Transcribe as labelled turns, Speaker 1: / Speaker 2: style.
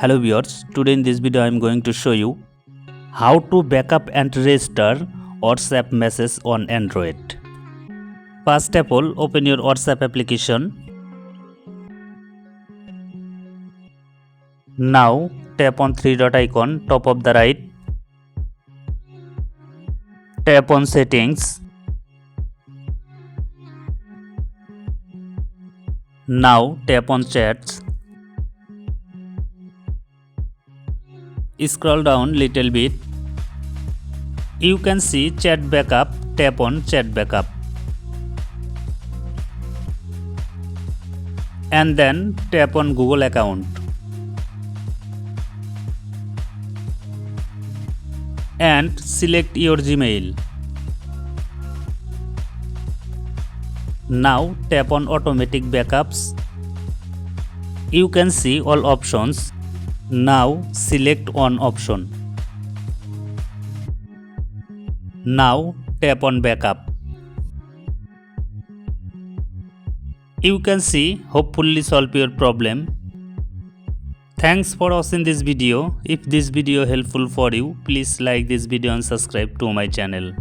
Speaker 1: Hello viewers, today in this video I am going to show you how to backup and restore WhatsApp message on Android. First of all, open your WhatsApp application. Now tap on three dot icon top of the right. Tap on settings. Now tap on chats. Scroll down little bit. You can see chat backup. Tap on chat backup. And then tap on Google account. And select your Gmail. Now tap on automatic backups. You can see all options. Now select one option. Now tap on backup. You can see hopefully solve your problem. Thanks for watching this video. If this video helpful for you, please like this video and subscribe to my channel.